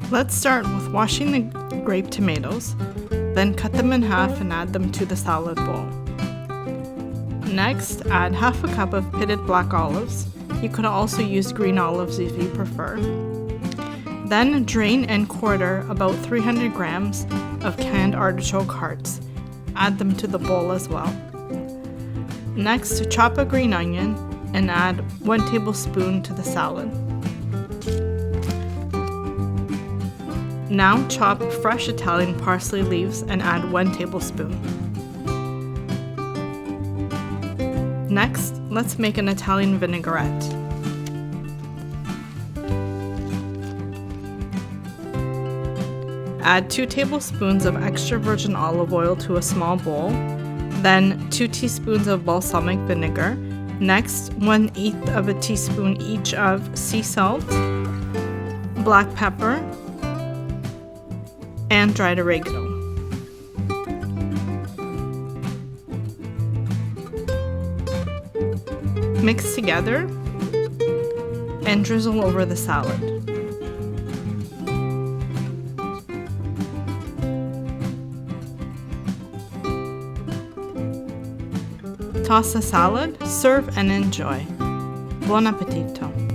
Let's start with washing the grape tomatoes, then cut them in half and add them to the salad bowl. Next, add half a cup of pitted black olives. You could also use green olives if you prefer. Then drain and quarter about 300 grams of canned artichoke hearts. Add them to the bowl as well. Next, chop a green onion and add 1 tablespoon to the salad. Now chop fresh Italian parsley leaves and add 1 tablespoon. Next, let's make an Italian vinaigrette. Add 2 tablespoons of extra virgin olive oil to a small bowl, then 2 teaspoons of balsamic vinegar. Next, 1/8 of a teaspoon each of sea salt, black pepper, and dried oregano. Mix together and drizzle over the salad. Toss the salad, serve and enjoy. Buon appetito!